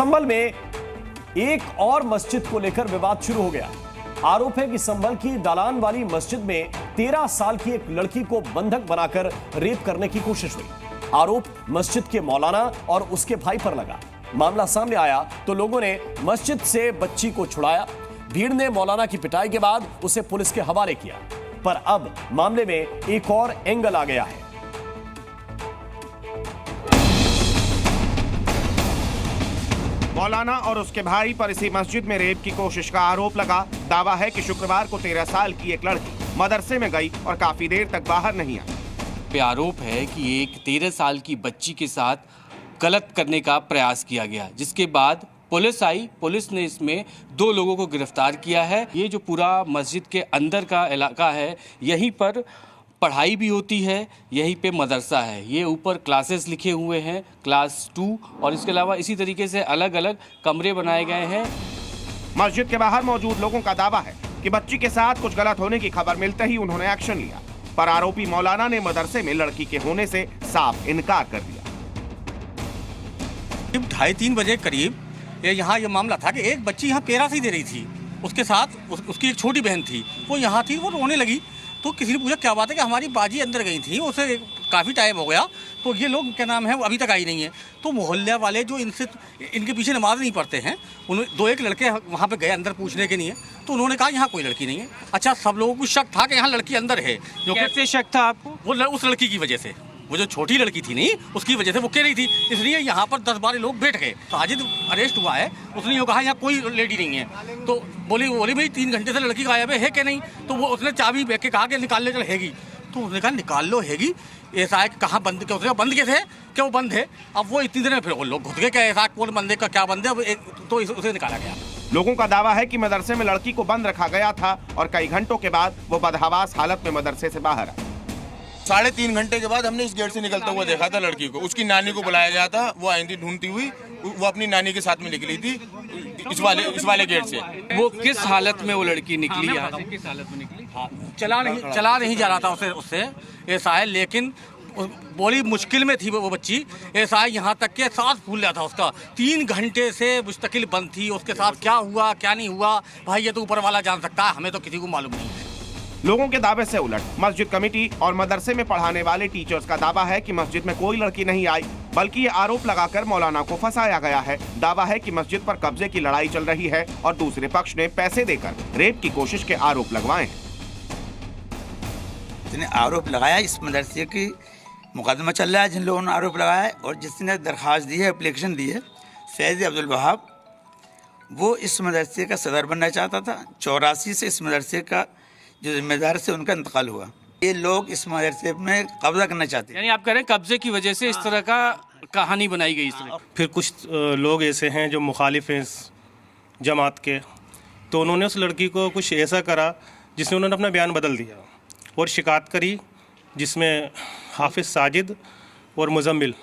संभल में एक और मस्जिद को लेकर विवाद शुरू हो गया। आरोप है कि संभल की दालान वाली मस्जिद में 13 साल की एक लड़की को बंधक बनाकर रेप करने की कोशिश हुई। आरोप मस्जिद के मौलाना और उसके भाई पर लगा। मामला सामने आया तो लोगों ने मस्जिद से बच्ची को छुड़ाया। भीड़ ने मौलाना की पिटाई के बाद उसे पुलिस के हवाले किया। पर अब मामले में एक और एंगल आ गया है। मौलाना और उसके भाई पर इसी मस्जिद में रेप की कोशिश का आरोप लगा। दावा है कि शुक्रवार को 13 साल की एक लड़की मदरसे में गई और काफी देर तक बाहर नहीं आई। आरोप है कि एक 13 साल की बच्ची के साथ गलत करने का प्रयास किया गया, जिसके बाद पुलिस आई। पुलिस ने इसमें 2 लोगों को गिरफ्तार किया है। ये जो पूरा मस्जिद के अंदर का इलाका है, यहीं पर पढ़ाई भी होती है, यहीं पे मदरसा है। ये ऊपर क्लासेस लिखे हुए हैं, क्लास 2, और इसके अलावा इसी तरीके से अलग अलग कमरे बनाए गए हैं। मस्जिद के बाहर मौजूद लोगों का दावा है कि बच्ची के साथ कुछ गलत होने की खबर मिलते ही उन्होंने एक्शन लिया, पर आरोपी मौलाना ने मदरसे में लड़की के होने से साफ इनकार कर दिया। 2:30-3 बजे करीब यहाँ ये मामला था कि एक बच्ची यहाँ पेरा सी दे रही थी, उसके साथ उसकी एक छोटी बहन थी, वो यहाँ थी, वो रोने लगी। तो किसी ने पूछा क्या बात है, कि हमारी बाजी अंदर गई थी, उसे काफ़ी टाइम हो गया, तो ये लोग क्या नाम है वो अभी तक आई नहीं है। तो मोहल्ले वाले जो इनके पीछे नमाज नहीं पढ़ते हैं, उन्होंने 2-1 लड़के वहाँ पे गए अंदर पूछने के लिए, तो उन्होंने कहा यहाँ कोई लड़की नहीं है। अच्छा, सब लोगों को शक था कि यहाँ लड़की अंदर है। जो कैसे शक था आपको? वो उस लड़की की वजह से, वो जो छोटी लड़की थी नहीं, उसकी वजह से वो कह रही थी, इसलिए यहाँ पर 10-12 लोग बैठ गए। साजिद अरेस्ट हुआ है, उसने ये कहा यहाँ कोई लेडी नहीं है। तो बोली भाई 3 घंटे से लड़की गायब है कि नहीं? तो वो उसने चाबी बेच के कहा कि निकाल ले चल हैगी। तो उसने कहा निकाल लो हैगी। ऐसा है कि कहाँ बंद, क्या उसने बंद कैसे, क्या वो बंद है? अब वो इतनी देर में फिर वो लोग घुस गए, क्या ऐसा कौन बंद है का क्या बंद है, तो उसे निकाला गया। लोगों का दावा है कि मदरसे में लड़की को बंद रखा गया था और कई घंटों के बाद वो बदहवास हालत में मदरसे से बाहर आई। 3.5 घंटे के बाद हमने इस गेट से निकलता हुआ देखा था लड़की को। उसकी नानी को बुलाया गया था, वो आई थी ढूंढती हुई, वो अपनी नानी के साथ में निकली थी इस वाले गेट से। वो किस हालत में वो लड़की निकली? किस हालत में निकली? चला नहीं जा रहा था उससे ऐसा है, लेकिन बड़ी मुश्किल में थी वो बच्ची। ऐसा है यहाँ तक के सांस फूल रहा था उसका, 3 घंटे से मुस्तकिल बंद थी। उसके साथ क्या हुआ क्या नहीं हुआ, भाई ये तो ऊपर वाला जान सकता है, हमें तो किसी को मालूम नहीं। लोगों के दावे से उलट मस्जिद कमेटी और मदरसे में पढ़ाने वाले टीचर्स का दावा है कि मस्जिद में कोई लड़की नहीं आई, बल्कि ये आरोप लगाकर मौलाना को फंसाया गया है। दावा है कि मस्जिद पर कब्जे की लड़ाई चल रही है और दूसरे पक्ष ने पैसे देकर रेप की कोशिश के आरोप लगवाए हैं। जिन्हें आरोप लगाया, इस मदरसे की मुकदमा चल रहा है, जिन लोगों ने आरोप लगाया है और जिसने दरखास्त दी है, एप्लीकेशन दी है, फैज़ अब्दुल वहाब, वो इस मदरसे का सदर बनना चाहता था। 84 से इस मदरसे का जो जिम्मेदार से उनका इंतकाल हुआ। ये लोग इस मदरसे में कब्जा करना चाहते हैं। यानी आप कह रहे हैं कब्जे की वजह से इस तरह का कहानी बनाई गई इसमें। फिर कुछ लोग ऐसे हैं जो मुखालिफ हैं इस जमात के, तो उन्होंने उस लड़की को कुछ ऐसा करा जिसमें उन्होंने अपना बयान बदल दिया और शिकायत करी, जिसमें हाफिज़ साजिद और मुजम्मिल,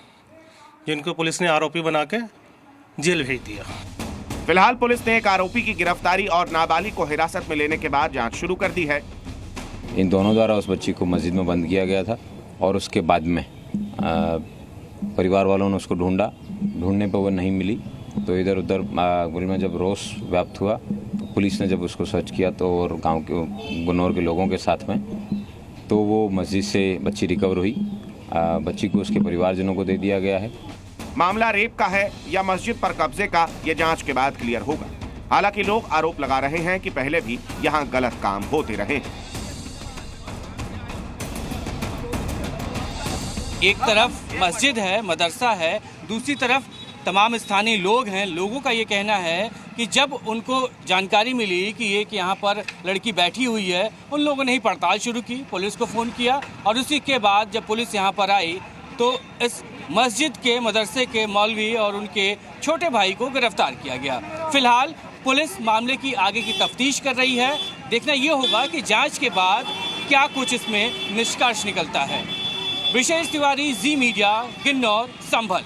जिनको पुलिस ने आरोपी बना के जेल भेज दिया। फिलहाल पुलिस ने एक आरोपी की गिरफ्तारी और नाबालिग को हिरासत में लेने के बाद जांच शुरू कर दी है। इन दोनों द्वारा उस बच्ची को मस्जिद में बंद किया गया था और उसके बाद में परिवार वालों ने उसको ढूंढने पर वो नहीं मिली, तो इधर उधर गुल में जब रोष व्याप्त हुआ तो पुलिस ने जब उसको सर्च किया तो और गांव के गुन्नौर के लोगों के साथ में, तो वो मस्जिद से बच्ची रिकवर हुई। बच्ची को उसके परिवारजनों को दे दिया गया है। मामला रेप का है या मस्जिद पर कब्जे का, ये जांच के बाद क्लियर होगा। हालांकि लोग आरोप लगा रहे हैं कि पहले भी यहाँ गलत काम होते रहे हैं। एक तरफ मस्जिद है, मदरसा है, दूसरी तरफ तमाम स्थानीय लोग हैं। लोगों का ये कहना है कि जब उनको जानकारी मिली कि यहाँ पर लड़की बैठी हुई है, उन लोगों ने ही पड़ताल शुरू की, पुलिस को फ़ोन किया और उसी के बाद जब पुलिस यहाँ पर आई तो इस मस्जिद के मदरसे के मौलवी और उनके छोटे भाई को गिरफ्तार किया गया। फिलहाल पुलिस मामले की आगे की तफ्तीश कर रही है। देखना ये होगा कि जांच के बाद क्या कुछ इसमें निष्कर्ष निकलता है। विशेष तिवारी, जी मीडिया, किन्नौर, संभल।